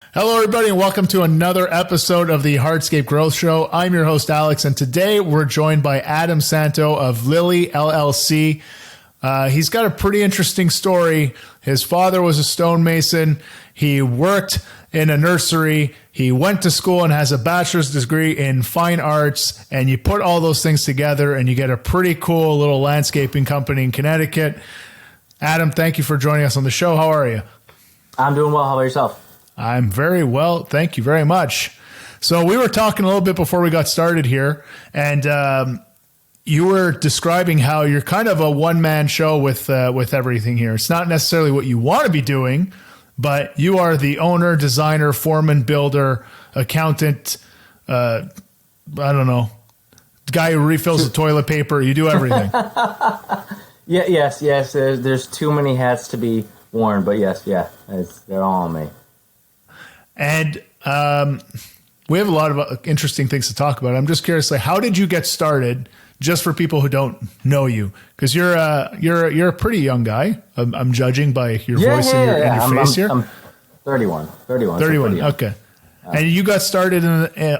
Hello, everybody, and welcome to another episode of the Hardscape Growth Show. I'm your host, Alex, and today we're joined by Adam Santo of Lilley LLC. He's got a pretty interesting story. His father was a stonemason. He worked in a nursery. He went to school and has a bachelor's degree in fine arts. And you put all those things together and you get a pretty cool little landscaping company in Connecticut. Adam, thank you for joining us on the show. How are you? I'm doing well. How about yourself? I'm very well. Thank you very much. So we were talking a little bit before we got started here, and you were describing how you're kind of a one-man show with everything here. It's not necessarily what you want to be doing, but you are the owner, designer, foreman, builder, accountant, I don't know, guy who refills the toilet paper. You do everything. Yes. There's too many hats to be worn, but yes, they're all on me. And we have a lot of interesting things to talk about. I'm just curious, like, how did you get started? Just for people who don't know you, because you're a pretty young guy. I'm judging by your voice and your face here. I'm 31. 31. So okay. And you got started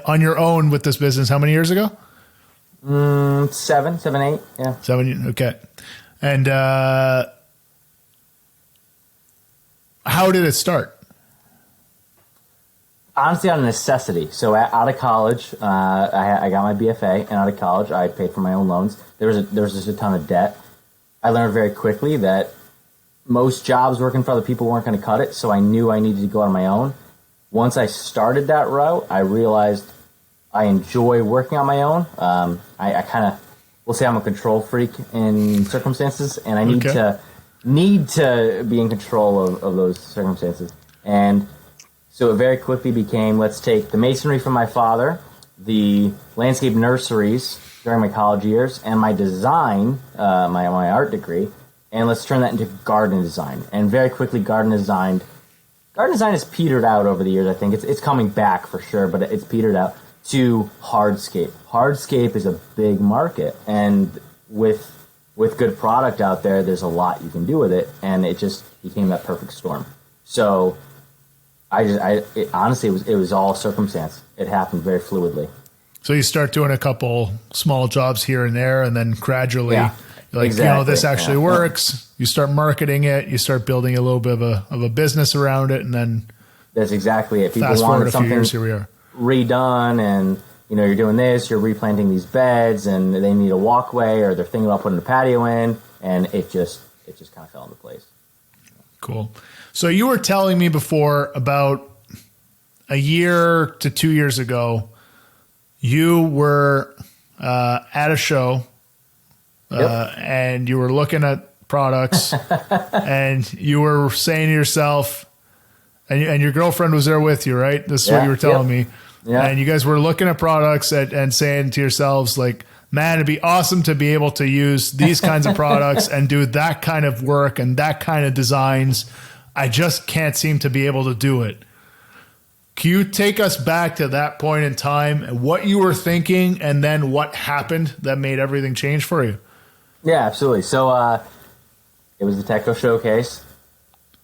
on your own with this business how many years ago? 7, 8. Yeah. 7. Okay. And how did it start? Honestly, out of necessity. So out of college, I got my BFA, and out of college, I paid for my own loans. There was just a ton of debt. I learned very quickly that most jobs working for other people weren't going to cut it, so I knew I needed to go on my own. Once I started that route, I realized I enjoy working on my own. I kind of, we'll say I'm a control freak in circumstances, and I need to be in control of those circumstances. And so it very quickly became, let's take the masonry from my father, the landscape nurseries during my college years, and my design, my art degree, and let's turn that into garden design. And very quickly, garden design has petered out over the years. I think it's coming back for sure, but it's petered out to hardscape. Hardscape is a big market, and with good product out there, there's a lot you can do with it, and it just became that perfect storm. So honestly, it was all circumstance. It happened very fluidly. So you start doing a couple small jobs here and there, and then gradually, this actually works. You start marketing it. You start building a little bit of a business around it, and then that's exactly it. People fast forward wanted a few something years, here we are. Redone, and you're doing this. You're replanting these beds, and they need a walkway, or they're thinking about putting a patio in, and it just kind of fell into place. Cool. So you were telling me before about a year to 2 years ago, you were at a show and you were looking at products and you were saying to yourself, and your girlfriend was there with you, right? This is what you were telling me. Yeah. And you guys were looking at products and saying to yourselves, like, man, it'd be awesome to be able to use these kinds of products and do that kind of work and that kind of designs. I just can't seem to be able to do it. Can you take us back to that point in time and what you were thinking and then what happened that made everything change for you? Yeah, absolutely. So it was the Techco Showcase.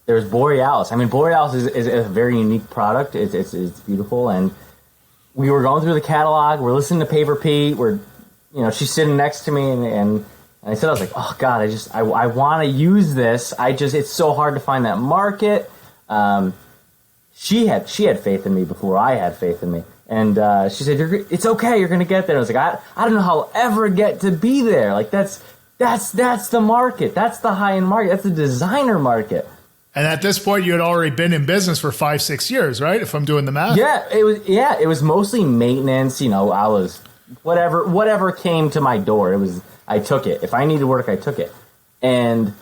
There was Borealis. I mean, Borealis is a very unique product. It's beautiful. And we were going through the catalog. We're listening to Paper Pete. She's sitting next to me, and I said, I was like, oh God, I want to use this. It's so hard to find that market. She had faith in me before I had faith in me. And she said, it's okay, you're going to get there. I was like, I don't know how I'll ever get to be there. Like, that's the market. That's the high-end market. That's the designer market. And at this point, you had already been in business for 5-6 years, right? If I'm doing the math. Yeah, it was mostly maintenance. I was whatever came to my door. I took it. If I needed work, I took it. And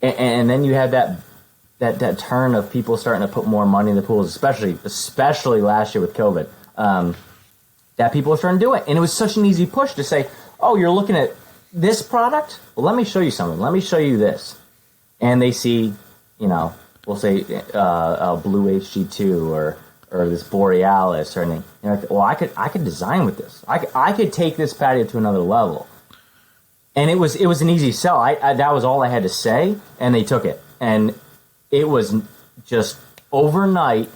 then you had that turn of people starting to put more money in the pools, especially last year with COVID. That people are starting to do it, and it was such an easy push to say, "Oh, you're looking at this product? Well, let me show you something. Let me show you this." And they see, we'll say a blue HG2 or this Borealis or anything. Like, well, I could design with this. I could take this patio to another level. And it was an easy sell. That was all I had to say, and they took it. And it was just overnight,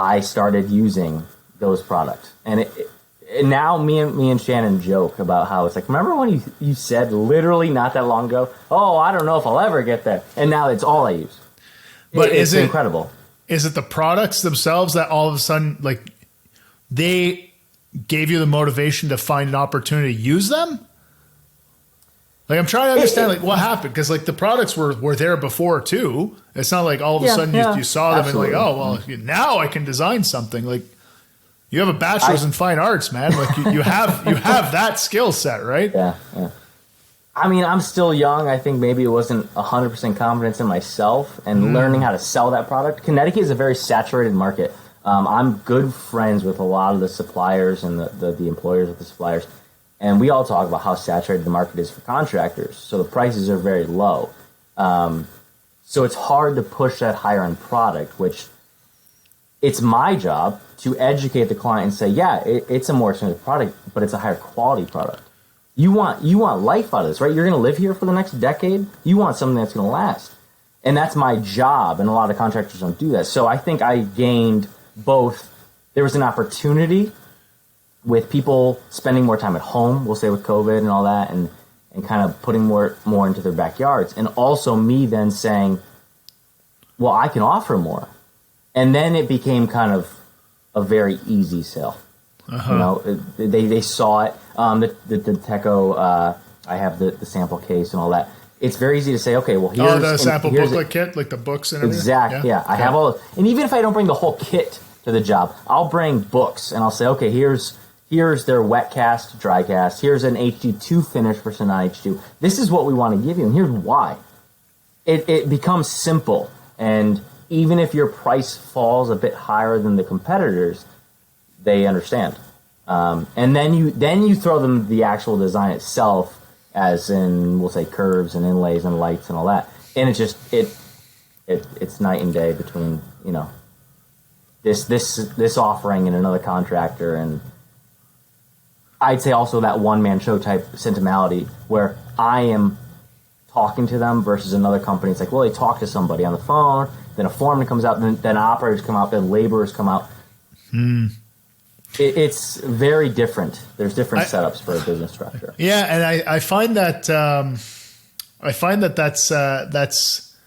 I started using those products. And and now me and Shannon joke about how it's like, remember when you said literally not that long ago, oh, I don't know if I'll ever get there. And now it's all I use. But it's incredible. Is it the products themselves that all of a sudden, like, they gave you the motivation to find an opportunity to use them? Like, I'm trying to understand, like, what happened? Because, like, the products were there before, too. It's not like all of a sudden you saw them absolutely. and like, oh, well, now I can design something. Like, you have a bachelor's in fine arts, man. Like, you have that skill set, right? Yeah. I mean, I'm still young. I think maybe it wasn't 100% confidence in myself and learning how to sell that product. Connecticut is a very saturated market. I'm good friends with a lot of the suppliers and the employers of the suppliers. And we all talk about how saturated the market is for contractors. So the prices are very low. So it's hard to push that higher end product, which it's my job to educate the client and say, yeah, it's a more expensive product, but it's a higher quality product. You want life out of this, right? You're going to live here for the next decade. You want something that's going to last. And that's my job. And a lot of contractors don't do that. So I think I gained both. There was an opportunity with people spending more time at home, we'll say with COVID and all that, and kind of putting more into their backyards. And also me then saying, well, I can offer more. And then it became kind of a very easy sell. You know, they saw it. The Teco, I have the sample case and all that. It's very easy to say, okay, well, here's the sample booklet kit, like the books and everything. Exactly. Yeah. I have all, and even if I don't bring the whole kit to the job, I'll bring books and I'll say, okay, here's their wet cast, dry cast. Here's an HD2 finish versus non HD2. This is what we want to give you, and here's why. It becomes simple, and even if your price falls a bit higher than the competitors, they understand. And then you throw them the actual design itself, as in, we'll say, curves and inlays and lights and all that. And it's night and day between, you know, this offering and another contractor. And I'd say also that one-man show type sentimentality where I am talking to them versus another company. It's like, well, they talk to somebody on the phone, then a foreman comes out, then operators come out, then laborers come out. It's very different. There's different setups for a business structure. Yeah, and I find that that's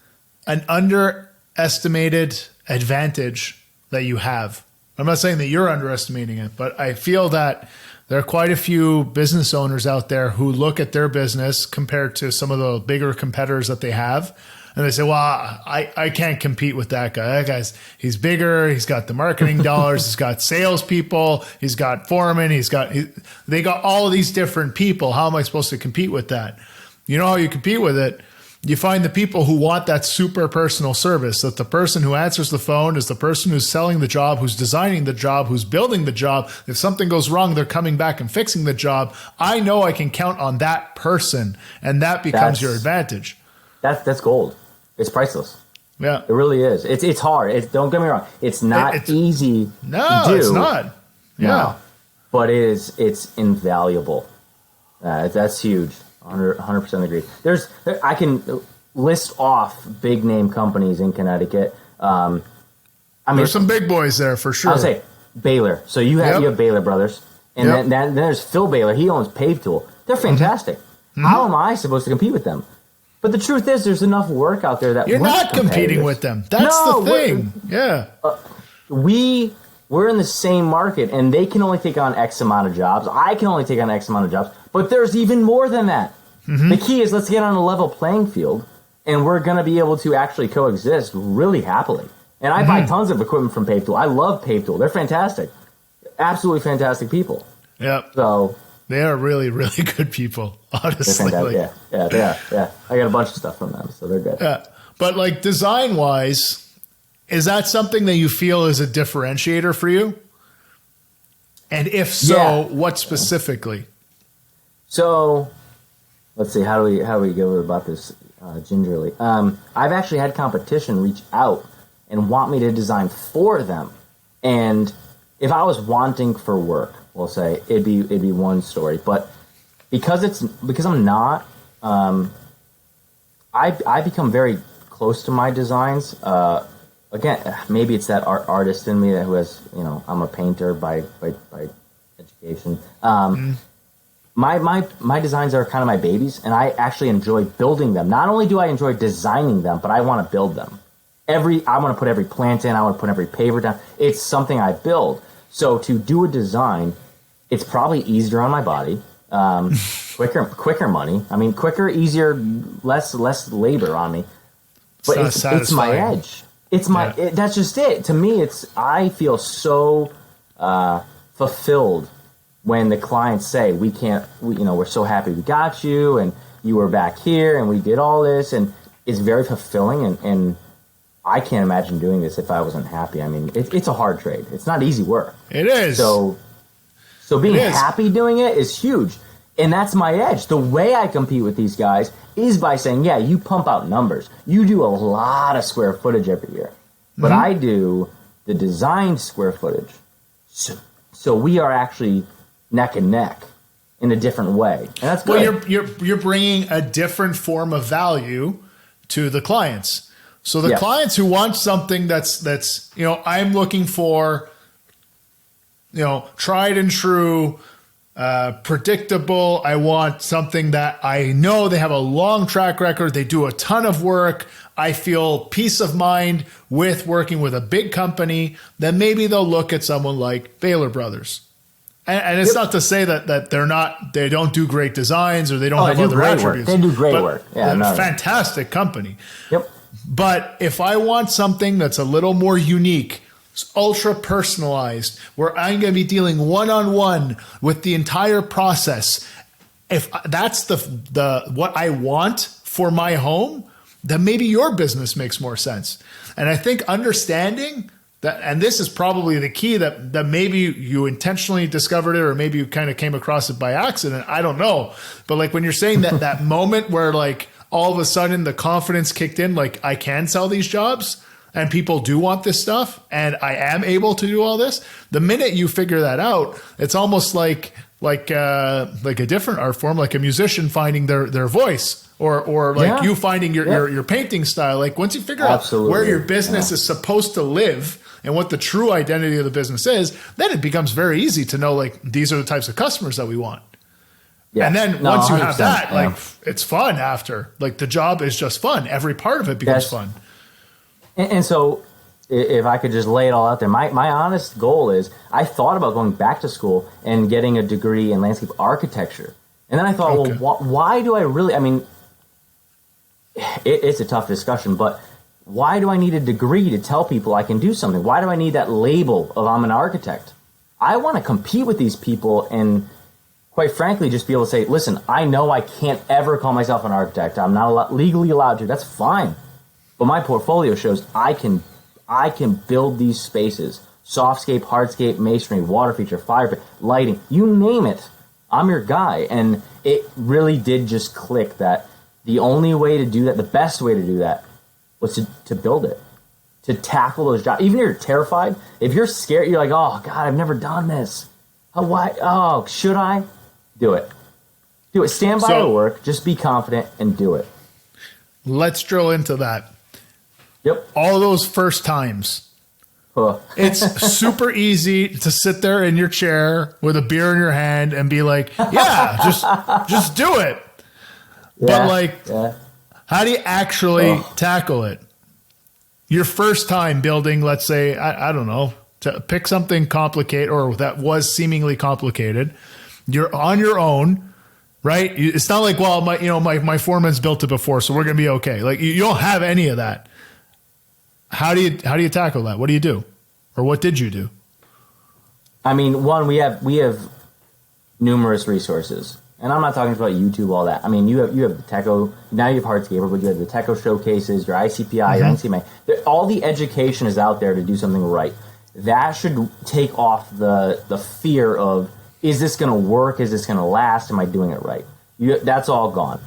an underestimated advantage that you have. I'm not saying that you're underestimating it, but I feel that there are quite a few business owners out there who look at their business compared to some of the bigger competitors that they have. And they say, well, I can't compete with that guy. That guy's, he's bigger. He's got the marketing dollars. He's got salespeople. He's got foremen. They got all of these different people. How am I supposed to compete with that? You know how you compete with it? You find the people who want that super personal service, that the person who answers the phone is the person who's selling the job, who's designing the job, who's building the job. If something goes wrong, they're coming back and fixing the job. I know I can count on that person, and that becomes your advantage. That's gold. It's priceless. Yeah, it really is. It's hard. Don't get me wrong. It's not easy. No, to do. It's not. Yeah, no, but it's invaluable. That's huge. 100% agree. I can list off big name companies in Connecticut. There's some big boys there for sure. I'll say Baylor. So you have Baylor Brothers, and then there's Phil Baylor. He owns Pave Tool. They're fantastic. How am I supposed to compete with them? But the truth is, there's enough work out there that you're not competing with them. That's the thing. Yeah, we're in the same market, and they can only take on X amount of jobs. I can only take on X amount of jobs, but there's even more than that. The key is let's get on a level playing field, and we're going to be able to actually coexist really happily. And I buy tons of equipment from Pave Tool. I love Pave Tool. They're fantastic, absolutely fantastic people. Yeah. So. They are really, really good people, honestly. They are. Yeah. I got a bunch of stuff from them, so they're good. Yeah. But like design-wise, is that something that you feel is a differentiator for you? And if so, what specifically? So, let's see. How do we go about this gingerly? I've actually had competition reach out and want me to design for them. And if I was wanting for work, we'll say it'd be one story, but because I'm not, I become very close to my designs, again, maybe it's that artist in me that who has, I'm a painter by education. My designs are kind of my babies, and I actually enjoy building them. Not only do I enjoy designing them, but I want to build them. I want to put every plant in. I want to put every paver down. It's something I build. So to do a design, it's probably easier on my body, quicker money. I mean, quicker, easier, less labor on me. But it's my edge. It's that's just it. To me, I feel so fulfilled when the clients say we're so happy we got you, and you were back here, and we did all this, and it's very fulfilling. And I can't imagine doing this if I wasn't happy. I mean, it's a hard trade. It's not easy work. It is. So being happy doing it is huge. And that's my edge. The way I compete with these guys is by saying, yeah, you pump out numbers. You do a lot of square footage every year. But I do the designed square footage. So we are actually neck and neck in a different way. And that's good. Well, you're bringing a different form of value to the clients. So the clients who want something that's I'm looking for, tried and true, predictable. I want something that I know they have a long track record. They do a ton of work. I feel peace of mind with working with a big company. Then maybe they'll look at someone like Baylor Brothers. And it's not to say that they don't do great designs or they don't have other attributes. They do great work. Yeah, fantastic company. Yep. But if I want something that's a little more unique, ultra personalized, where I'm going to be dealing one-on-one with the entire process, if that's the what I want for my home, then maybe your business makes more sense. And I think understanding that, and this is probably the key that maybe you intentionally discovered it, or maybe you kind of came across it by accident. I don't know. But like when you're saying that moment where like all of a sudden the confidence kicked in, like I can sell these jobs and people do want this stuff and I am able to do all this. The minute you figure that out, it's almost like a different art form, like a musician finding their voice. Or like you finding your painting style. Like once you figure out where your business is supposed to live and what the true identity of the business is, then it becomes very easy to know like these are the types of customers that we want. Yeah. And then once you have that, like it's fun after. Like the job is just fun. Every part of it becomes fun. And so if I could just lay it all out there, my honest goal is I thought about going back to school and getting a degree in landscape architecture. And then I thought, well, why do I really, I mean, it's a tough discussion, but why do I need a degree to tell people I can do something? Why do I need that label of I'm an architect? I want to compete with these people and quite frankly, just be able to say, listen, I know I can't ever call myself an architect. I'm not legally allowed to. That's fine. But my portfolio shows I can build these spaces. Softscape, hardscape, masonry, water feature, fire, lighting, you name it. I'm your guy. And it really did just click that the only way to do that, the best way to do that, was to build it, to tackle those jobs. Even if you're terrified, if you're scared, you're like, oh, God, I've never done this. Oh, should I? Do it. Do it. Stand by the work. Just be confident and do it. Let's drill into that. Yep. All those first times. It's super easy to sit there in your chair with a beer in your hand and be like, yeah, just do it. Yeah, but how do you actually tackle it? Your first time building, let's say, I don't know, to pick something complicated or that was seemingly complicated. You're on your own, right? It's not like, well, my foreman's built it before, so we're going to be okay. Like you don't have any of that. How do you tackle that? What do you do? Or what did you do? I mean, one, we have numerous resources. And I'm not talking about YouTube, all that. I mean, you have the Techo, now you have Hardscaper, but you have the Techo showcases, your ICPI, your NCMA. All the education is out there to do something right. That should take off the fear of, is this going to work? Is this going to last? Am I doing it right? That's all gone.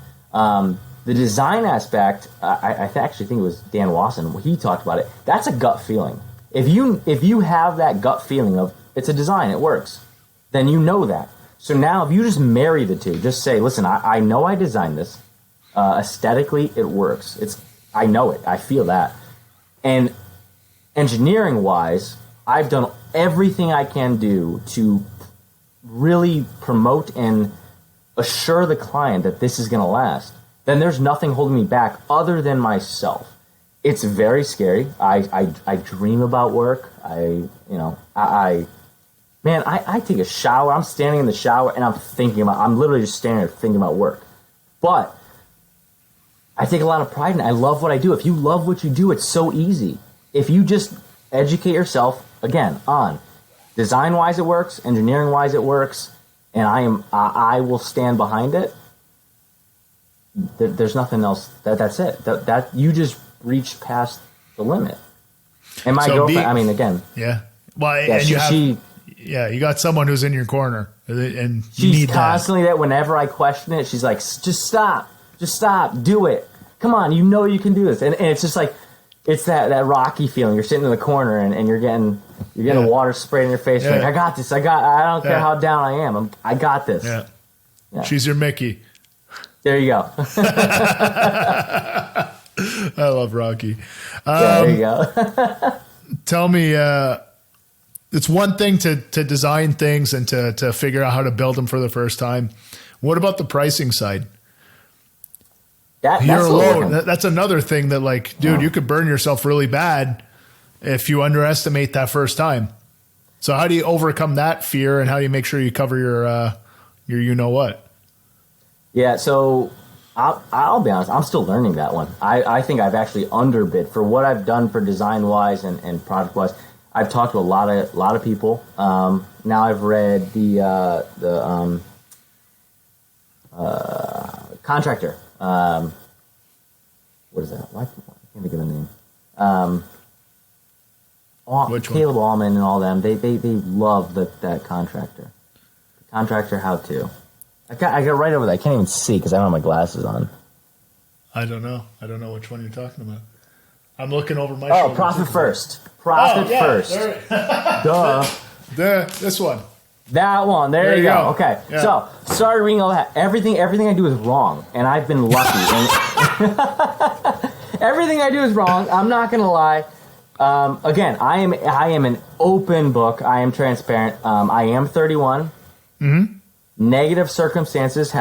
The design aspect, I actually think it was Dan Wasson, he talked about it. That's a gut feeling. If you have that gut feeling of, it's a design, it works, then you know that. So now if you just marry the two, just say, listen, I know I designed this. Aesthetically, it works. I know it. I feel that. And engineering wise, I've done everything I can do to really promote and assure the client that this is going to last, then there's nothing holding me back other than myself. It's very scary. I dream about work. I take a shower. I'm standing in the shower and I'm literally just standing there thinking about work. But I take a lot of pride in it. I love what I do. If you love what you do, it's so easy. If you just educate yourself, again, on design-wise it works, engineering-wise it works, and I will stand behind it. There's nothing else. That's it. That you just reached past the limit. And my girlfriend, again. Yeah. Well, yeah, and you got someone who's in your corner, and she's constantly that. Whenever I question it, she's like, just stop, do it. Come on, you know you can do this. And it's just like, it's that Rocky feeling. You're sitting in the corner and you're getting water sprayed in your face. Yeah. Like, I got this. I don't care how down I am. I got this. Yeah. She's your Mickey. There you go. I love Rocky. There you go. Tell me, it's one thing to design things and to figure out how to build them for the first time. What about the pricing side? You're alone. That's another thing that, like, dude, you could burn yourself really bad if you underestimate that first time. So how do you overcome that fear, and how do you make sure you cover your you know what? Yeah, so I'll be honest, I'm still learning that one. I think I've actually underbid for what I've done for design-wise and product-wise. I've talked to a lot of people. Now I've read the contractor. What is that? I can't think of the name. Caleb Allman and all them. They love that contractor. The contractor how to. I got right over there. I can't even see because I don't have my glasses on. I don't know which one you're talking about. I'm looking over my shoulder. Oh, Profit First. Profit First. Duh. This one. That one. There you go. Okay. Yeah. So, sorry reading all that. Everything I do is wrong, and I've been lucky. Everything I do is wrong. I'm not going to lie. Again, I am an open book. I am transparent. I am 31. Mm-hmm. Negative circumstances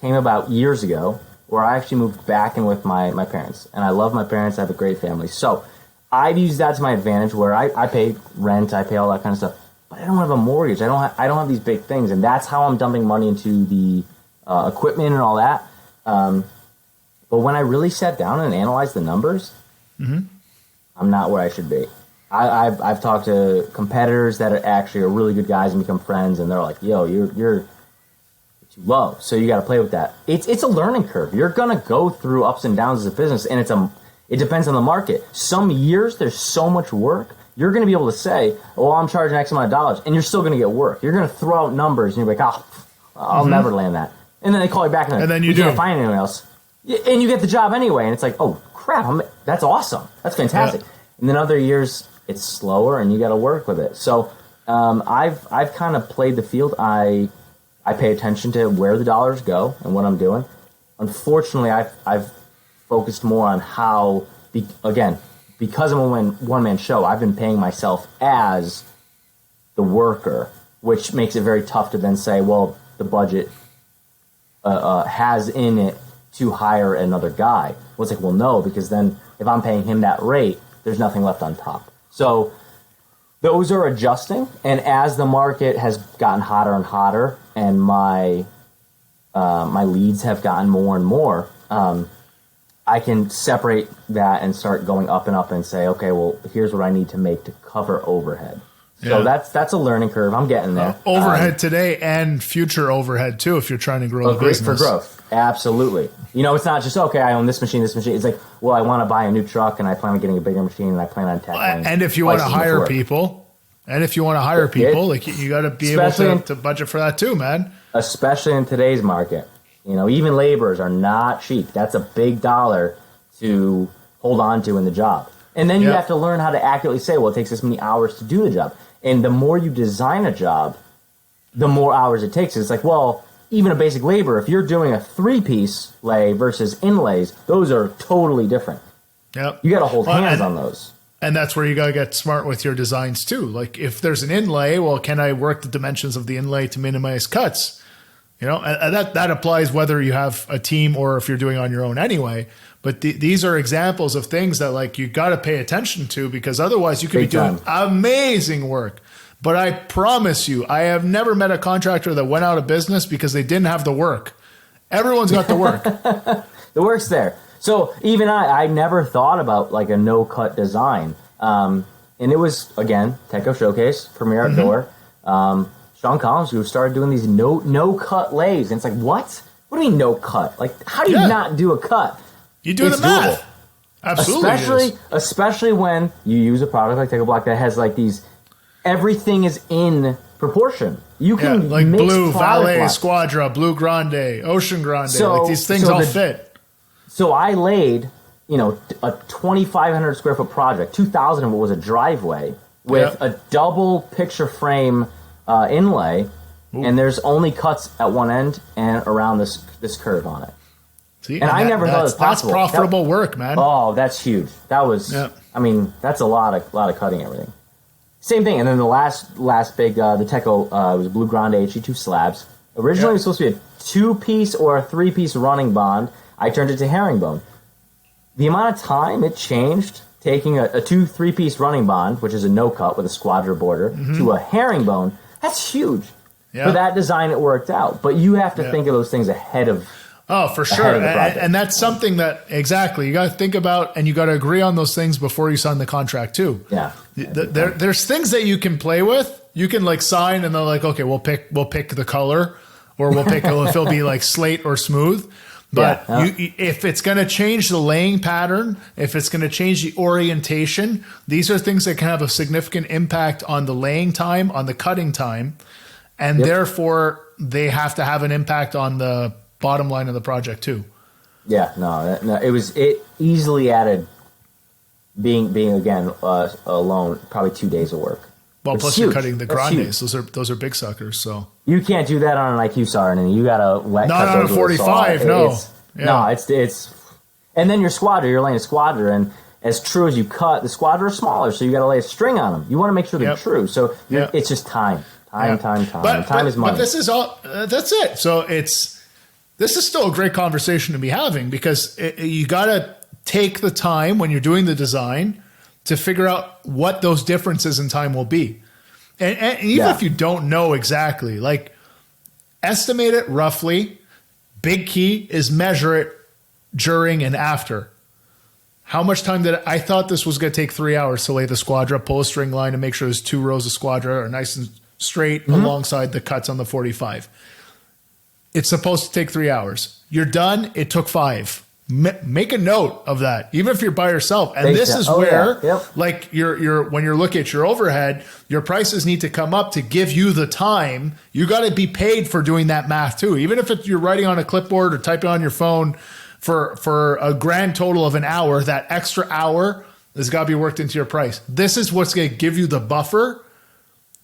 came about years ago where I actually moved back in with my parents. And I love my parents. I have a great family. So I've used that to my advantage where I pay rent, I pay all that kind of stuff. But I don't have a mortgage. I don't have these big things. And that's how I'm dumping money into the equipment and all that. But when I really sat down and analyzed the numbers, mm-hmm. I'm not where I should be. I've talked to competitors that are really good guys and become friends. And they're like, yo, you're you love, so you got to play with that. It's a learning curve. You're gonna go through ups and downs as a business, and it depends on the market. Some years there's so much work, you're gonna be able to say, "Oh, I'm charging X amount of dollars," and you're still gonna get work. You're gonna throw out numbers, and you're like, "Oh, I'll mm-hmm. never land that," and then they call you back, and then you can't find anyone else, and you get the job anyway, and it's like, "Oh crap, that's awesome, that's fantastic." Yeah. And then other years it's slower, and you got to work with it. So I've kind of played the field. I pay attention to where the dollars go and what I'm doing. Unfortunately, I've focused more on how, because I'm a one-man show, I've been paying myself as the worker, which makes it very tough to then say, well, the budget has in it to hire another guy. Well, it's like, well, no, because then if I'm paying him that rate, there's nothing left on top. So those are adjusting, and as the market has gotten hotter and hotter, and my leads have gotten more and more, I can separate that and start going up and up and say, okay, well, here's what I need to make to cover overhead. So that's a learning curve. I'm getting there. Overhead today and future overhead too, if you're trying to grow the business. For growth. Absolutely. It's not just, okay, I own this machine. It's like, well, I want to buy a new truck and I plan on getting a bigger machine and I plan on tackling. And if you want to hire people, like you got to be able to budget for that too, man. Especially in today's market. Even laborers are not cheap. That's a big dollar to hold on to in the job. And then you have to learn how to accurately say, well, it takes this many hours to do the job. And the more you design a job, the more hours it takes. It's like, well, even a basic labor, if you're doing a 3-piece lay versus inlays, those are totally different. Yep. You got to hold hands on those. And that's where you got to get smart with your designs too. Like if there's an inlay, well, can I work the dimensions of the inlay to minimize cuts? You know, and that applies whether you have a team or if you're doing it on your own anyway. But these are examples of things that like you got to pay attention to, because otherwise you could be doing amazing work. But I promise you, I have never met a contractor that went out of business because they didn't have the work. Everyone's got the work. The work's there. So even I never thought about like a no-cut design. And it was, again, Teco Showcase, Premier Outdoor. Sean Collins, who started doing these no-cut lays. And it's like, what? What do you mean no-cut? Like, how do you not do a cut? You do the math. Doable. Absolutely. Especially when you use a product like Teco Block that has like these, everything is in proportion. You can like mix Blue, Valet, blocks. Squadra, Blue Grande, Ocean Grande. Like these things all fit. So I laid, a 2,500 square foot project. 2,000 of it was a driveway with a double picture frame inlay, and there's only cuts at one end and around this curve on it. See, and I never thought it was possible. That's profitable work, man. Oh, that's huge. That was, I mean, that's a lot of cutting everything. Same thing, and then the last big, the Teco was Blue Grande HE2 slabs. Originally, it was supposed to be a 2-piece or a 3-piece running bond. I turned it to herringbone. The amount of time it changed taking a 2-3-piece running bond, which is a no-cut with a Squadra border, to a herringbone, that's huge. Yeah. For that design, it worked out. But you have to think of those things ahead of. Oh, for sure. And that's something that, exactly, you got to think about, and you got to agree on those things before you sign the contract too. Yeah. There's things that you can play with. You can like sign and they're like, okay, we'll pick the color, or we'll pick if it'll be like slate or smooth. But if it's going to change the laying pattern, if it's going to change the orientation, these are things that can have a significant impact on the laying time, on the cutting time, and therefore they have to have an impact on the bottom line of the project too. Yeah, no, it easily added being again alone probably 2 days of work. Well, plus you're cutting the grandes; those are big suckers. So you can't do that on an IQ SAR, and you got to wet. Not cut on a 45. No, it's, and then your Squadra, you're laying a Squadra, and as true as you cut, the Squadra are smaller, so you got to lay a string on them. You want to make sure they're true. So it's just time. Time is money. But this is all. That's it. So this is still a great conversation to be having, because you got to take the time when you're doing the design to figure out what those differences in time will be. And even if you don't know exactly, like estimate it roughly. Big key is measure it during and after. How much time I thought this was going to take 3 hours to lay the Squadra, pull a string line and make sure there's 2 rows of Squadra are nice and straight alongside the cuts on the 45. It's supposed to take 3 hours. You're done. It took 5. Make a note of that, even if you're by yourself. And this is where, like, when you're looking at your overhead, your prices need to come up to give you the time. You got to be paid for doing that math too. Even if you're writing on a clipboard or typing on your phone for a grand total of an hour, that extra hour has got to be worked into your price. This is what's going to give you the buffer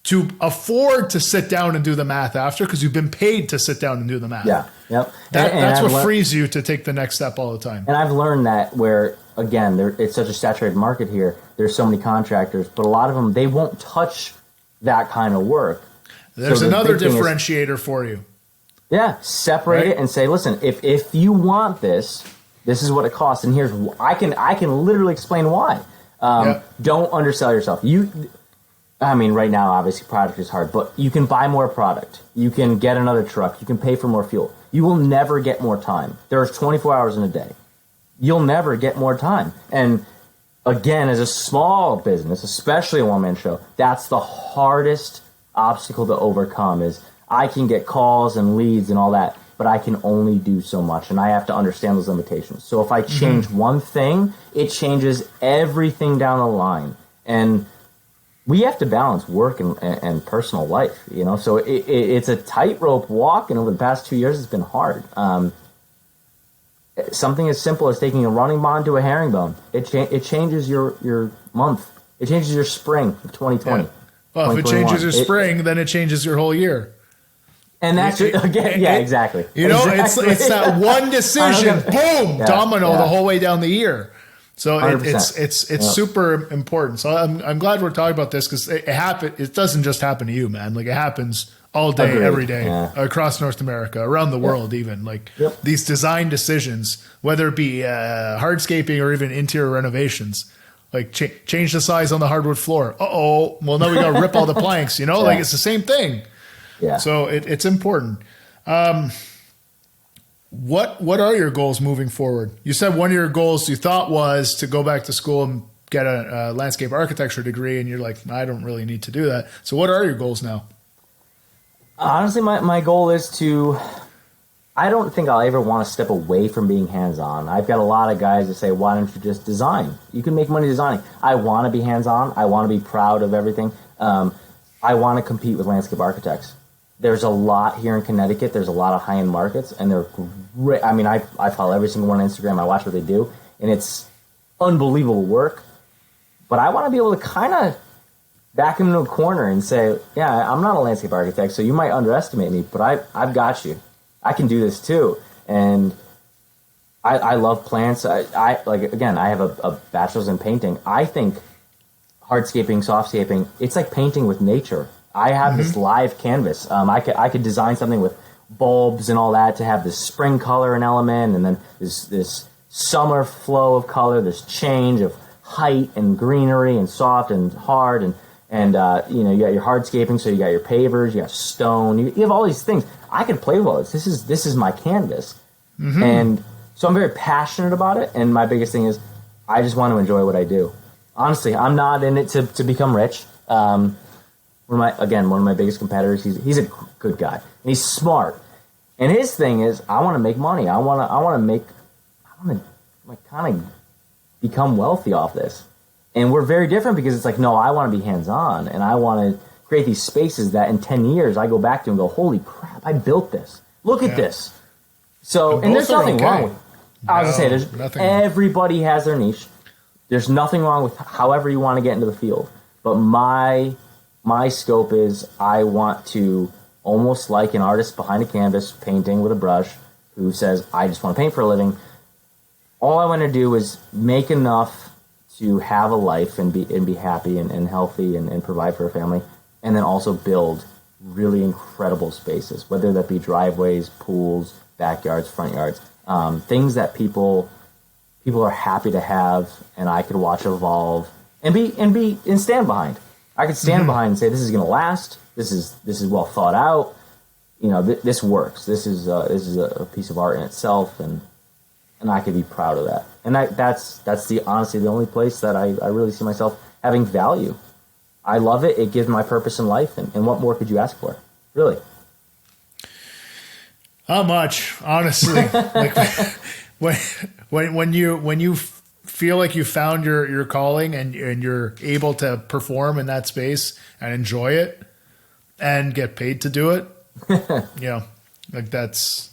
to afford to sit down and do the math after, because you've been paid to sit down and do the math. Yeah, yep. That's what frees you to take the next step all the time. And I've learned that where, again, it's such a saturated market here. There's so many contractors, but a lot of them, they won't touch that kind of work. There's another differentiator for you. Yeah, separate it and say, listen, if you want this is what it costs, and here's I can literally explain why. Don't undersell yourself. I mean, right now, obviously, product is hard, but you can buy more product. You can get another truck. You can pay for more fuel. You will never get more time. There's 24 hours in a day. You'll never get more time. And again, as a small business, especially a one-man show, that's the hardest obstacle to overcome is I can get calls and leads and all that, but I can only do so much, and I have to understand those limitations. So if I change one thing, it changes everything down the line. And we have to balance work and personal life, so it's a tightrope walk, and over the past 2 years, it's been hard. Something as simple as taking a running bond to a herringbone, it changes your month. It changes your spring of 2020. Yeah. Well, if it changes your spring, then it changes your whole year. And that's exactly. It's that one decision, boom, domino the whole way down the year. So 100%. it's super important. So I'm glad we're talking about this because it doesn't just happen to you, man. Like it happens all day, Agreed. every day across North America, around the world, even like these design decisions, whether it be hardscaping or even interior renovations, like change the size on the hardwood floor. Well, now we got to rip all the planks, like it's the same thing. Yeah. So it's important. What are your goals moving forward? You said one of your goals you thought was to go back to school and get a landscape architecture degree, and you're like, I don't really need to do that. So what are your goals now? Honestly, my goal is I don't think I'll ever want to step away from being hands-on. I've got a lot of guys that say, why don't you just design? You can make money designing. I want to be hands-on. I want to be proud of everything. I want to compete with landscape architects. There's a lot here in Connecticut. There's a lot of high-end markets, and they're great. I mean, I follow every single one on Instagram. I watch what they do, and it's unbelievable work. But I want to be able to kind of back them into a corner and say, yeah, I'm not a landscape architect, so you might underestimate me, but I've got you. I can do this too. And I love plants. I have a bachelor's in painting. I think hardscaping, softscaping, it's like painting with nature. I have this live canvas. I could design something with bulbs and all that to have this spring color and element, and then this summer flow of color, this change of height and greenery and soft and hard, and you got your hardscaping, so you got your pavers, you got stone, you have all these things. I could play with all this. This is my canvas, and so I'm very passionate about it. And my biggest thing is, I just want to enjoy what I do. Honestly, I'm not in it to become rich. One of my biggest competitors, he's a good guy. And he's smart. And his thing is, I want to make money. I want to kind of become wealthy off this. And we're very different because it's like, no, I want to be hands-on, and I want to create these spaces that in 10 years I go back to and go, holy crap, I built this. Look at this. So, and there's nothing wrong with it. I was going to say, everybody has their niche. There's nothing wrong with however you want to get into the field. But my scope is, I want to, almost like an artist behind a canvas painting with a brush who says, I just want to paint for a living. All I want to do is make enough to have a life and be happy and healthy and provide for a family, and then also build really incredible spaces, whether that be driveways, pools, backyards, front yards, things that people are happy to have, and I could watch evolve and stand behind. I could stand behind and say, this is going to last. This is well thought out. This works. This is a piece of art in itself, and I could be proud of that. And that's honestly the only place that I really see myself having value. I love it. It gives my purpose in life, and what more could you ask for? Really? How much, honestly? Like when you feel like you found your calling and you're able to perform in that space and enjoy it and get paid to do it, like that's.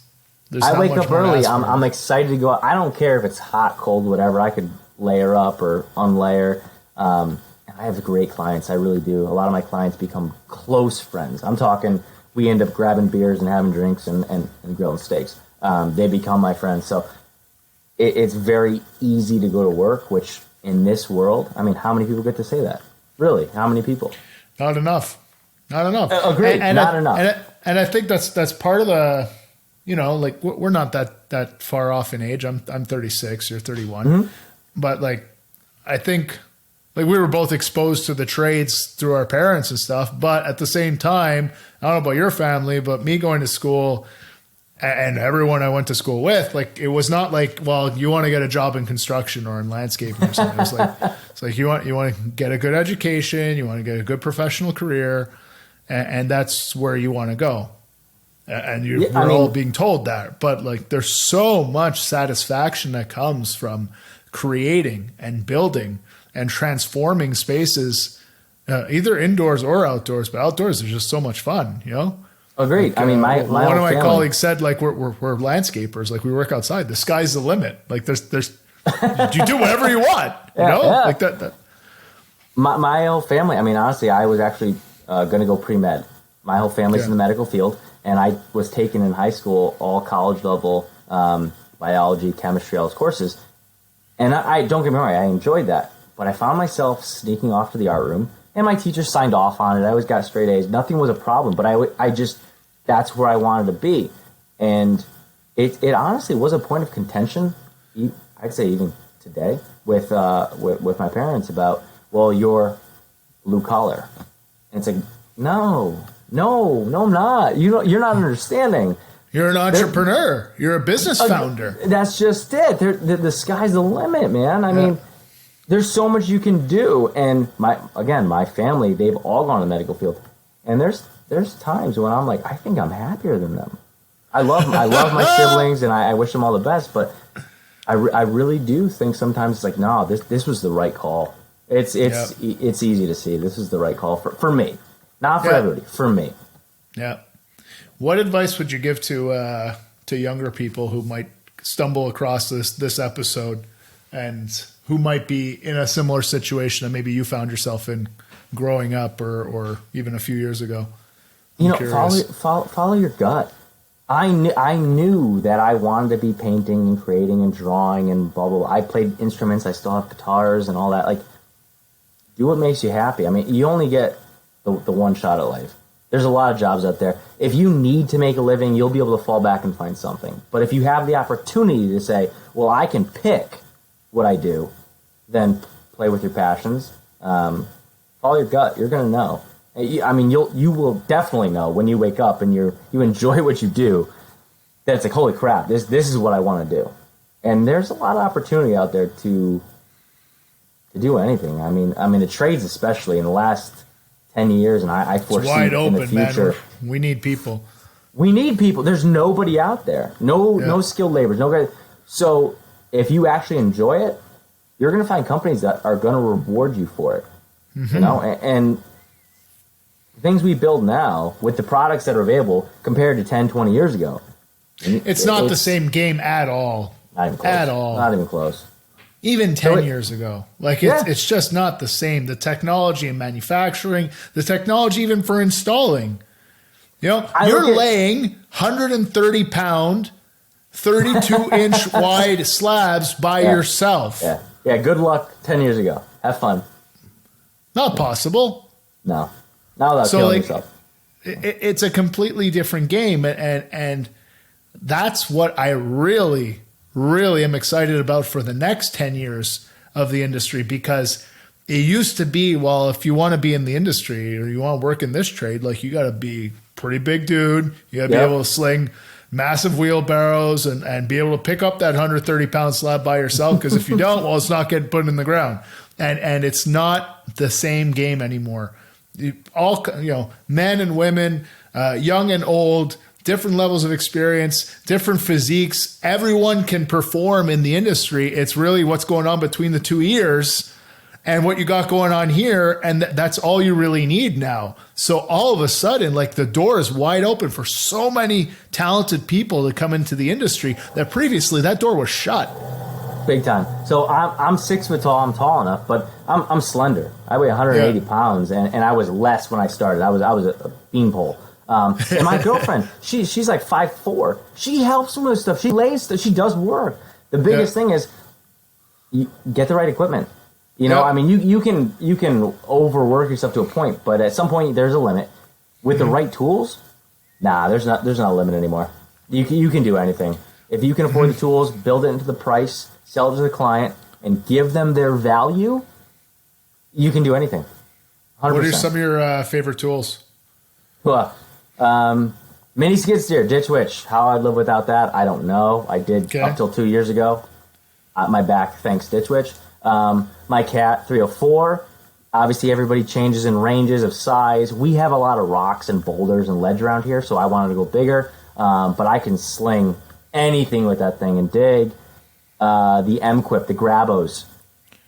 I wake up early. I'm excited to go out. I don't care if it's hot, cold, whatever. I could layer up or unlayer. And I have great clients. I really do. A lot of my clients become close friends. I'm talking, we end up grabbing beers and having drinks and grilling steaks. They become my friends. So it's very easy to go to work, which in this world, I mean, how many people get to say that? Really? How many people? Not enough. Agreed. Not enough. And I think that's part of the, like we're not that far off in age. I'm 36, you're 31. But like, I think like we were both exposed to the trades through our parents and stuff. But at the same time, I don't know about your family, but me going to school and everyone I went to school with, like, it was not like, well, you want to get a job in construction or in landscaping or something. It's like you want to get a good education, you want to get a good professional career, and that's where you want to go. And we're all being told that, but like, there's so much satisfaction that comes from creating and building and transforming spaces, either indoors or outdoors. But outdoors is just so much fun, Agreed. Like, I mean, my one of my colleagues said, like, we're landscapers, like we work outside. The sky's the limit. Like there's you do whatever you want, like that. My whole family. I mean, honestly, I was actually going to go pre-med. My whole family's in the medical field. And I was taking in high school all college level biology, chemistry, all those courses. And I don't get me wrong, I enjoyed that. But I found myself sneaking off to the art room, and my teacher signed off on it. I always got straight A's. Nothing was a problem, but I just, that's where I wanted to be. And it honestly was a point of contention, I'd say even today, with my parents about, well, you're blue collar. And it's like, no, I'm not. You're not understanding. You're an entrepreneur. You're a business founder. That's just it. The sky's the limit, man. I mean, there's so much you can do. And my family, they've all gone to the medical field. And there's times when I'm like, I think I'm happier than them. I love my siblings, and I wish them all the best. But I really do think sometimes it's like, no, this was the right call. It's easy to see. This is the right call for me. Not for everybody, for me. Yeah. What advice would you give to younger people who might stumble across this episode and who might be in a similar situation that maybe you found yourself in growing up or even a few years ago? Follow your gut. I knew that I wanted to be painting and creating and drawing and blah, blah, blah. I played instruments. I still have guitars and all that. Like, do what makes you happy. I mean, you only get the one shot at life. There's a lot of jobs out there. If you need to make a living, you'll be able to fall back and find something. But if you have the opportunity to say, well, I can pick what I do, then play with your passions. Follow your gut. You're going to know. I mean, you will definitely know when you wake up and you enjoy what you do, that it's like, holy crap, this is what I want to do. And there's a lot of opportunity out there to do anything. I mean the trades, especially in the last 10 years, and I foresee wide open, in the future. Man. We need people. We need people. There's nobody out there. No skilled laborers. Nobody. So if you actually enjoy it, you're going to find companies that are going to reward you for it. Mm-hmm. You know, and things we build now with the products that are available compared to 10, 20 years ago. It's not the same game at all. Not even close. At all. Not even close. Even 10 years ago. Like, it's just not the same. The technology in manufacturing, the technology even for installing. You know, you're laying 130-pound, 32-inch wide slabs by yourself. Yeah, good luck 10 years ago. Have fun. Not possible. No. Not without killing yourself. It's a completely different game. And that's what I really am excited about for the next 10 years of the industry, because it used to be, well, if you want to be in the industry or you want to work in this trade, like, you got to be pretty big dude. You got to be able to sling massive wheelbarrows and be able to pick up that 130-pound slab by yourself. Because if you don't, well, it's not getting put in the ground. And it's not the same game anymore. All, men and women, young and old, different levels of experience, different physiques. Everyone can perform in the industry. It's really what's going on between the two ears and what you got going on here. And that's all you really need now. So all of a sudden, like, the door is wide open for so many talented people to come into the industry that previously that door was shut. Big time. So I'm 6 foot tall. I'm tall enough, but I'm slender. I weigh 180 pounds, and I was less when I started. I was a beanpole. And my girlfriend, she's like 5'4". She helps me with stuff. She lays stuff. She does work. The biggest thing is you get the right equipment. I mean, you can overwork yourself to a point, but at some point there's a limit. With the right tools, there's not a limit anymore. You can do anything. If you can afford the tools, build it into the price, sell it to the client, and give them their value, you can do anything. 100%. What are some of your favorite tools? Well, mini skid steer, ditch witch. How I'd live without that, I don't know. I did up till 2 years ago. My back, thanks ditch witch. My cat, 304. Obviously, everybody changes in ranges of size. We have a lot of rocks and boulders and ledge around here, so I wanted to go bigger. But I can sling anything with that thing and dig. The M-Quip, the Grabos.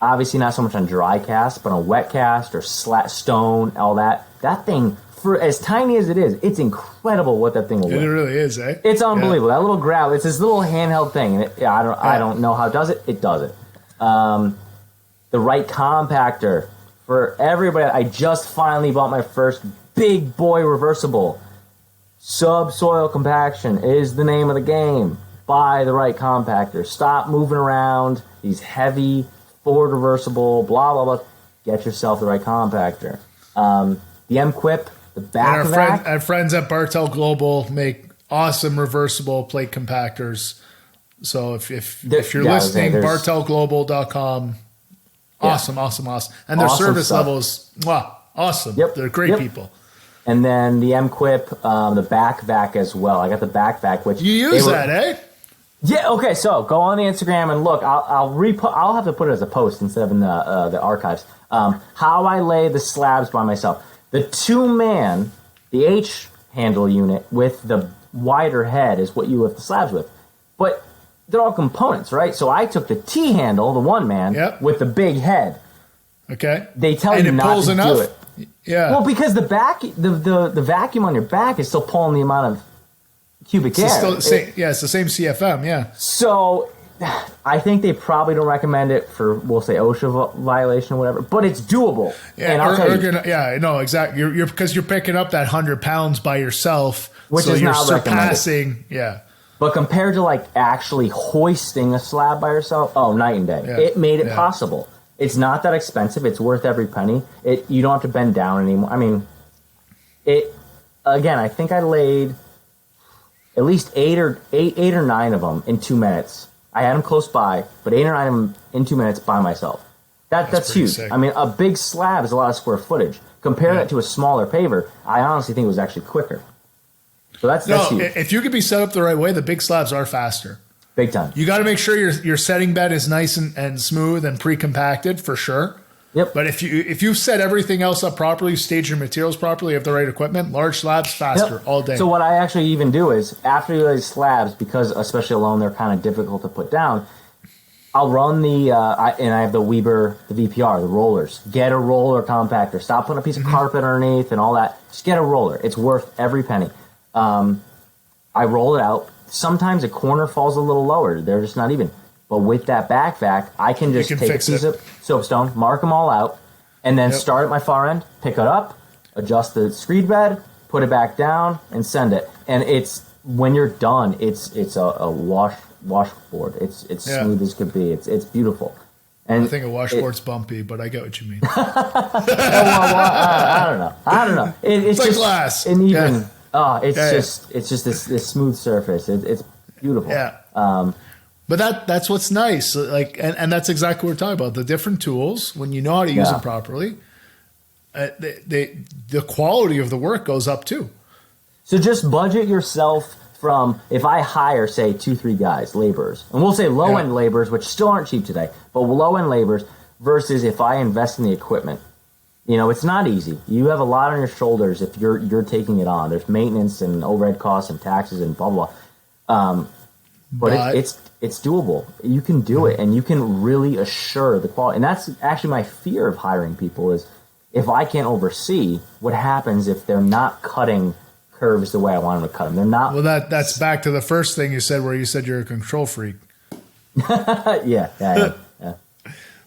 Obviously not so much on dry cast, but on wet cast or stone, all that. That thing, for as tiny as it is, it's incredible what that thing will do. It really is, eh? It's unbelievable. That little grab, it's this little handheld thing. And I don't know how it does it. It does it. The right compactor for everybody. I just finally bought my first big boy reversible. Subsoil compaction is the name of the game. Buy the right compactor. Stop moving around. these heavy, forward reversible, blah, blah, blah. Get yourself the right compactor. The M-Quip, the back vac. Our friends at Bartel Global make awesome reversible plate compactors. So if you're listening, bartelglobal.com. Awesome. And their service levels, wow, awesome. Yep. They're great people. And then the M-Quip, the back vac as well. I got the back vac, which you use that, eh? Yeah. Okay. So go on the Instagram and look. I'll have to put it as a post instead of in the archives. How I lay the slabs by myself. The 2-man, the H handle unit with the wider head is what you lift the slabs with, but they're all components, right? So I took the T handle, the 1-man, with the big head. Okay. They tell you not to do it. Yeah. Well, because the back, the vacuum on your back is still pulling the amount of cubic air. It's the same CFM, yeah. So I think they probably don't recommend it for, we'll say, OSHA violation or whatever, but it's doable. Yeah, and I'll tell you, yeah, no, exactly. You're because you're picking up that 100 pounds by yourself, which so is you're not surpassing. recommended. Yeah. But compared to like actually hoisting a slab by yourself, oh, night and day. Yeah. It made it possible. It's not that expensive. It's worth every penny. You don't have to bend down anymore. I mean, again, I think I laid at least eight or nine of them in 2 minutes. I had them close by, but 8 or 9 of them in 2 minutes by myself. That's huge. Sick. I mean, a big slab is a lot of square footage. Compare that to a smaller paver, I honestly think it was actually quicker. So that's huge. If you could be set up the right way, the big slabs are faster. Big time. You got to make sure your setting bed is nice and smooth and pre-compacted for sure. Yep. But if you set everything else up properly, you stage your materials properly, you have the right equipment, large slabs faster all day. So what I actually even do is after you lay slabs, because especially alone they're kind of difficult to put down, I'll run and I have the Weber, the VPR, the rollers. Get a roller compactor. Stop putting a piece of carpet underneath and all that. Just get a roller. It's worth every penny. I roll it out. Sometimes a corner falls a little lower. They're just not even. But with that back vac, I can just take a piece of soapstone, mark them all out, and then start at my far end, pick it up, adjust the screed bed, put it back down, and send it. And it's when you're done, it's a washboard. It's smooth as could be. It's beautiful. And I think a washboard's bumpy, but I get what you mean. I don't know. It's like just glass. And even it's just this smooth surface. It's beautiful. Yeah. But that's what's nice. Like, and that's exactly what we're talking about. The different tools, when you know how to use them properly, the quality of the work goes up too. So just budget yourself from, if I hire, say, 2-3 guys, laborers, and we'll say low-end laborers, which still aren't cheap today, but low-end laborers versus if I invest in the equipment. You know, it's not easy. You have a lot on your shoulders if you're taking it on. There's maintenance and overhead costs and taxes and blah, blah. But it's doable. You can do it, and you can really assure the quality. And that's actually my fear of hiring people is if I can't oversee, what happens if they're not cutting curves the way I want them to cut them? They're not. Well, that's back to the first thing you said, where you said you're a control freak. Yeah.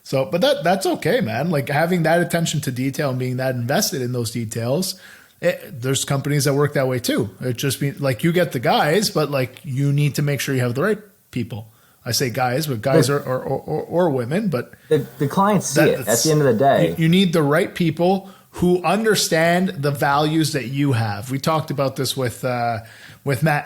So, but that's okay, man. Like having that attention to detail and being that invested in those details. There's companies that work that way too. It just means like you get the guys, but like you need to make sure you have the right people. I say guys, but guys or women, but the clients see it at the end of the day. You need the right people who understand the values that you have. We talked about this with Matt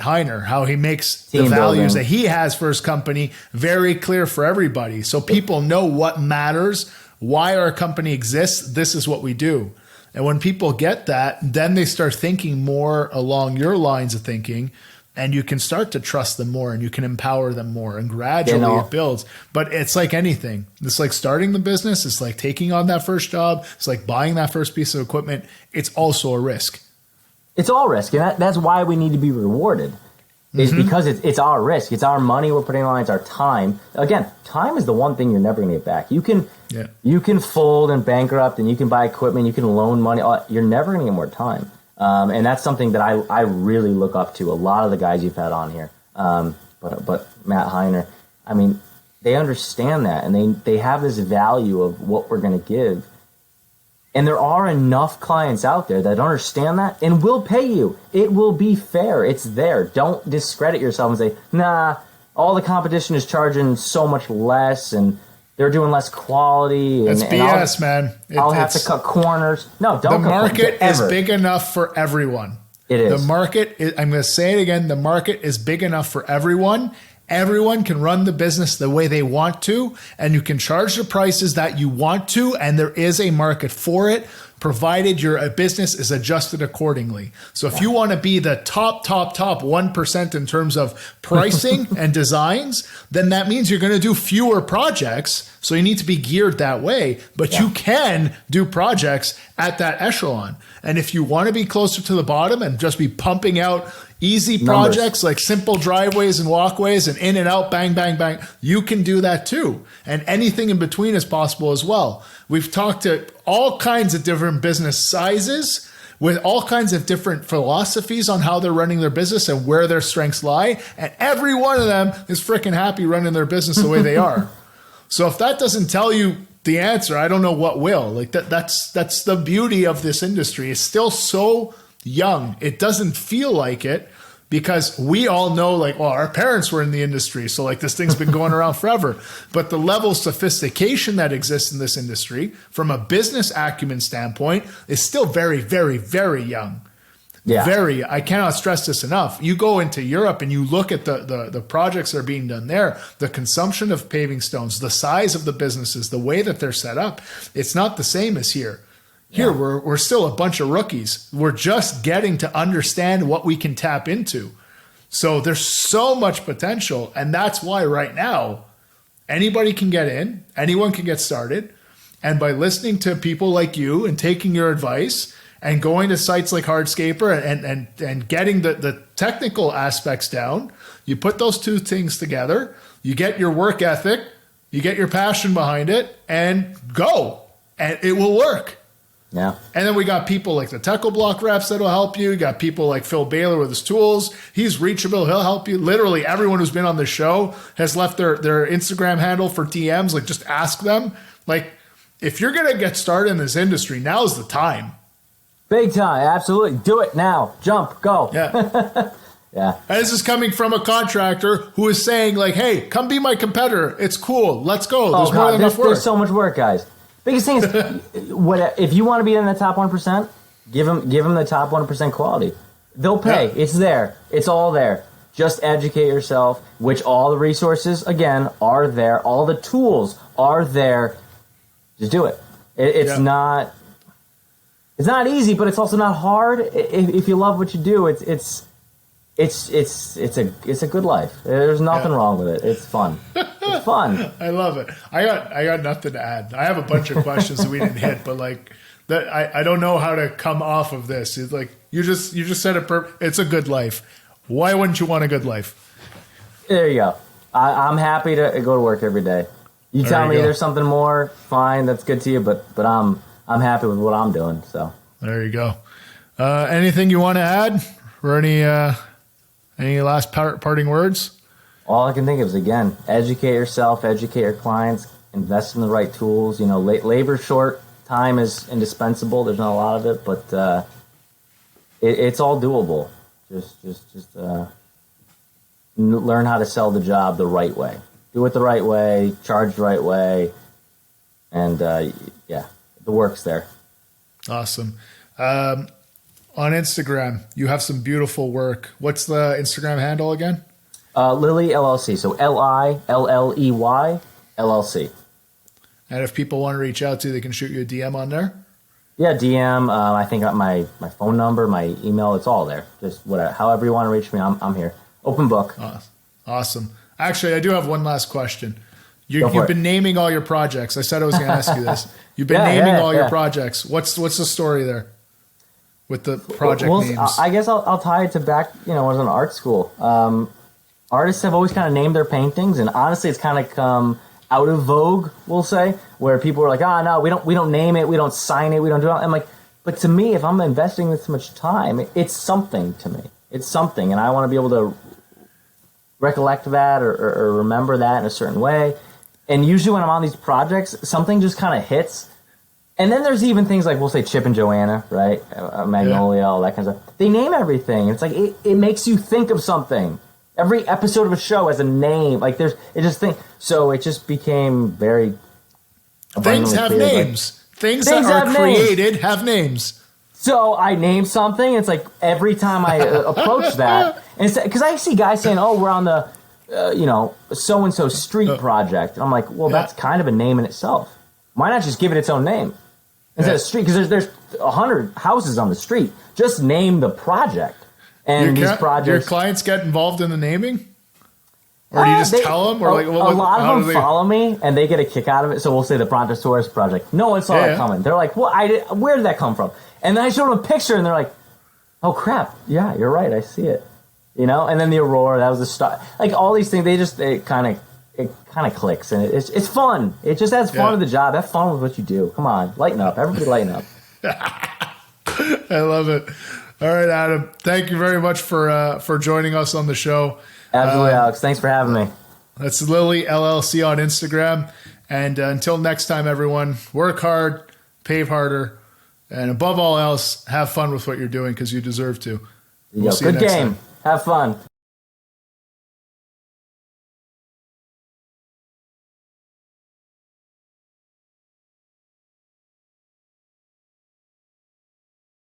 Heiner, how he makes the values that he has for his company very clear for everybody. So people know what matters, why our company exists. This is what we do. And when people get that, then they start thinking more along your lines of thinking, and you can start to trust them more and you can empower them more, and gradually it builds. But it's like anything. It's like starting the business. It's like taking on that first job. It's like buying that first piece of equipment. It's also a risk. It's all risk. And that's why we need to be rewarded. Is because it's our risk. It's our money we're putting on. It's our time. Again, time is the one thing you're never going to get back. You can fold and bankrupt, and you can buy equipment. You can loan money. You're never going to get more time. And that's something that I really look up to. A lot of the guys you've had on here, but Matt Heiner, I mean, they understand that, and they have this value of what we're going to give. And there are enough clients out there that understand that and will pay you. It will be fair. It's there. Don't discredit yourself and say, nah, all the competition is charging so much less, and they're doing less quality. It's BS, man. I'll have to cut corners. No, don't. The market is big enough for everyone. It is. The market is, I'm going to say it again, the market is big enough for everyone. Everyone can run the business the way they want to, and you can charge the prices that you want to, and there is a market for it, provided your business is adjusted accordingly. So if you want to be the top 1% in terms of pricing and designs, then that means you're going to do fewer projects. So you need to be geared that way, but you can do projects at that echelon. And if you want to be closer to the bottom and just be pumping out easy projects like simple driveways and walkways and in and out, bang, bang, bang, you can do that too. And anything in between is possible as well. We've talked to all kinds of different business sizes with all kinds of different philosophies on how they're running their business and where their strengths lie. And every one of them is freaking happy running their business the way they are. So if that doesn't tell you the answer, I don't know what will. Like that's the beauty of this industry. It's still so young. It doesn't feel like it because we all know, like, well, our parents were in the industry, so like this thing's been going around forever. But the level of sophistication that exists in this industry from a business acumen standpoint is still very, very, very young. Yeah. Very, I cannot stress this enough. You go into Europe and you look at the projects that are being done there, the consumption of paving stones, the size of the businesses, the way that they're set up, it's not the same as here. Here, we're still a bunch of rookies. We're just getting to understand what we can tap into. So there's so much potential. And that's why right now, anybody can get in, anyone can get started. And by listening to people like you and taking your advice and going to sites like Hardscaper and getting the technical aspects down, you put those two things together, you get your work ethic, you get your passion behind it, and go. And it will work. Yeah. And then we got people like the Techo Block reps that'll help you. You got people like Phil Baylor with his tools. He's reachable. He'll help you. Literally everyone who's been on the show has left their Instagram handle for DMs. Like, just ask them. Like, if you're going to get started in this industry, now's the time. Big time. Absolutely. Do it now. Jump. Go. Yeah. Yeah. And this is coming from a contractor who is saying, like, hey, come be my competitor. It's cool. Let's go. There's more than enough work. There's so much work, guys. Biggest thing is, if you want to be in the top 1%, give them the top 1% quality. They'll pay. Yeah. It's there. It's all there. Just educate yourself, which all the resources, again, are there. All the tools are there. Just do it. It's not easy, but it's also not hard. If you love what you do, it's a good life. There's nothing wrong with it. It's fun. It's fun. I love it. I got nothing to add. I have a bunch of questions that we didn't hit, but like that, I don't know how to come off of this. It's like you just said it. It's a good life. Why wouldn't you want a good life? There you go. I'm happy to go to work every day. You tell me there's something more, fine. That's good to you, but I'm happy with what I'm doing. So there you go. Anything you want to add, or any last parting words? All I can think of is, again, educate yourself, educate your clients, invest in the right tools. You know, labor's short, time is indispensable. There's not a lot of it, but it's all doable. Just learn how to sell the job the right way. Do it the right way, charge the right way, and the work's there. Awesome. On Instagram, you have some beautiful work. What's the Instagram handle again? Lilley LLC. So Lilley LLC. And if people want to reach out to you, they can shoot you a DM on there? Yeah, DM. I think my phone number, my email, it's all there. Just whatever, however you want to reach me, I'm here. Open book. Awesome. Actually, I do have one last question. You've been naming all your projects. I said I was going to ask you this. You've been naming all your projects. What's the story there with the project names? I guess I'll tie it to back, when I was in art school. Artists have always kind of named their paintings, and honestly, it's kind of come out of vogue, we'll say, where people are like, no, we don't name it, we don't sign it, we don't do it. I'm like, but to me, if I'm investing this much time, it's something to me. It's something, and I want to be able to recollect that or remember that in a certain way. And usually when I'm on these projects, something just kind of hits. And then there's even things like, we'll say Chip and Joanna, right? Magnolia, all that kind of stuff. They name everything. It's like, it makes you think of something. Every episode of a show has a name. Like so it just became very. Things have clear, names. Things that are created have names. So I named something. It's like every time I approach that, because I see guys saying, "Oh, we're on the, so and so street project." And I'm like, well, that's kind of a name in itself. Why not just give it its own name instead of street? Because there's 100 houses on the street. Just name the project. And these projects, your clients get involved in the naming, or do you just tell them? Or a lot of them follow me, and they get a kick out of it. So we'll say the Brontosaurus project. No one saw that coming. They're like, "Well, where did that come from?" And then I showed them a picture, and they're like, "Oh crap! Yeah, you're right. I see it." And then the Aurora. That was the start. Like all these things, it kind of clicks, and it's fun. It just adds fun to the job. Have fun with what you do. Come on, lighten up. Everybody, lighten up. I love it. All right, Adam. Thank you very much for joining us on the show. Absolutely, Alex. Thanks for having me. That's Lilley LLC on Instagram. And until next time, everyone, work hard, pave harder, and above all else, have fun with what you're doing because you deserve to. We'll see you next time. Have fun.